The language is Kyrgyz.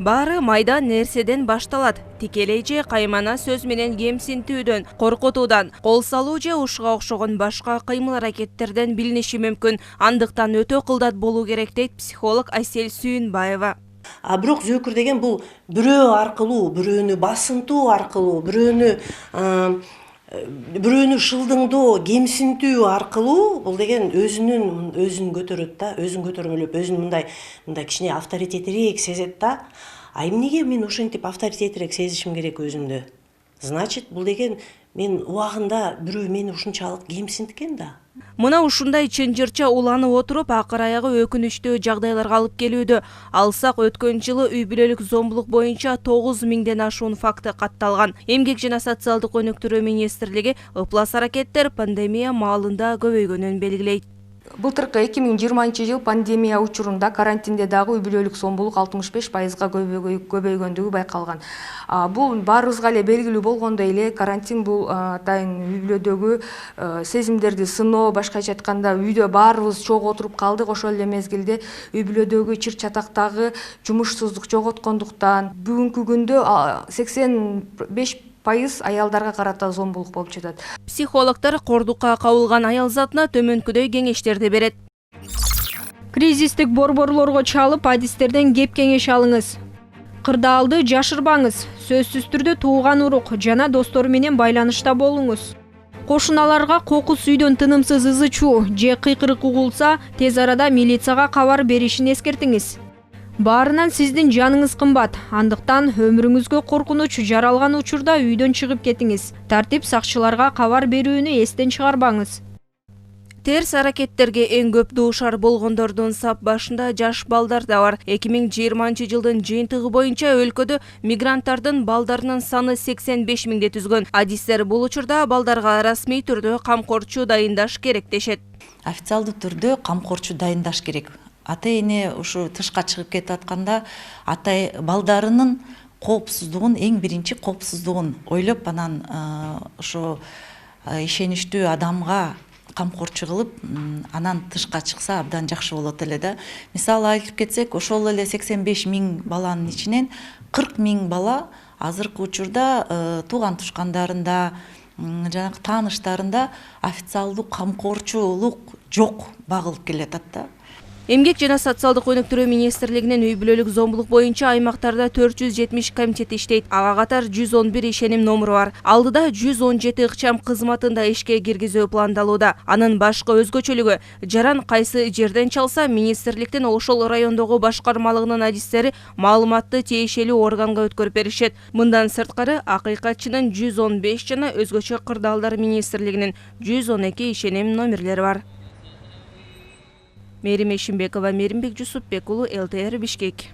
Баары майдан нерседен башталат. Тикелей же каймана сөз менен кемсинтүүдөн, коркутуудан, кол салуу же ушуга окшогон башка кыймыл аракеттерден билиниши мүмкүн. Андыктан өтө кылдат болуу керек дейт психолог Айсел Сүйүнбаева. Бирок зөөкүр деген бул бирөө аркылуу, бирөөнү басынтуу аркылуу, бирөөнү шылдыңдоо, кемсинтүү аркылуу бул деген өзүн көтөрөт да, өзүн көтөрмөлөп, өзүн мындай кичине авторитетирээк сезет да. А эмнеге мен ошентип авторитетирээк сезишим керек өзүмдү? Значит, бул деген мен убагында бирөө мени ушунчалык кемсинткен да. Мына ушундай чынжырча уланып отуруп, акыр аягы өкүнүчтүү жагдайларга алып келүүдө. Алсак, өткөн жылы үй бүлөлүк зомбулук боюнча 9000ден ашуун факты катталган. Эмгек жана социалдык өнүктүрүү министрлиги ыплас аракеттер пандемия маалында көбөйгөнүн белгилейт. Былтыркы 2020 жыл пандемия учурунда карантинде дагы үй бүлөлүк зомбулук 65%га көбөйгөндүгү байкалган. Бул баарыбызга эле белгилүү болгондой эле карантин бул атайын үй бүлөдөгү сезимдерди сыноо, башкача айтканда үйдө баарыбыз чогуу отуруп калдык. Ошол эле мезгилде үй бүлөдөгү чыр чатактагы жумушсуздук жоготкондуктан бүгүнкү күндө 85% аялдарга карата зомбулук болуп жатат. Психологдор кордукка кабылган аял затына төмөнкүдөй кеңештерди берет. Кризистик борборлорго чалып, адистерден кеп кеңеш алыңыз. Кырдаалды жашырбаңыз. Сөзсүз түрдө тууган урук жана достор менен байланышта болуңуз. Кошуналарга кокус үйдөн тынымсыз ызы чуу же кыйкырык угулса, тез арада милицияга кабар беришин эскертиңиз. Баарынан сиздин жаныңыз кымбат, андыктан өмүрүңүзгө коркунуч жаралган учурда үйдөн чыгып кетиңиз. Тартип сакчыларга кабар берүүнү эстен чыгарбаңыз. Терс аракеттерге эң көп дуушар болгондордун сап башында жаш балдар да бар. 2020 жылдын жыйынтыгы боюнча өлкөдө мигранттардын балдарынын саны 85 миңди түзгөн. Адистер бул учурда балдарга расмий түрдө камкорчу дайындаш керек дешет. Официалдуу түрдө камкорчу дайындаш керек. Ата-эне ушу тышка чыгып кетип атканда балдарынын коопсуздугун, эң биринчи коопсуздугун ойлоп, анан ошо ишеничтүү адамга камкорчу кылып, анан тышка чыкса абдан жакшы болот эле да. Мисалы айтып кетсек, ошол эле 85 миң баланын ичинен 40 миң бала азыркы учурда тууган тушкандарында, жанагы тааныштарында официалдуу камкорчулук жок багылып келатат да. Эмгек жана социалдык өнүктүрүү министрлигинин үй бүлөлүк зомбулук боюнча аймактарда 470 комитет иштейт. Ага катар 111 ишеним номуру бар. Алдыда 117 ыкчам кызматында ишке киргизүү пландалууда. Анын башкы өзгөчөлүгү жаран кайсы жерден чалса, министрликтин ошол райондогу башкармалыгынын адистери маалыматты тиешелүү органга өткөрүп беришет. Мындан сырткары акыйкатчынын 115 жана өзгөчө кырдаалдар министрлигинин 112 ишеним номерлери бар. Мээрим Эшимбекова, Мээримбек Жусупбек уулу, ЛТР Бишкек.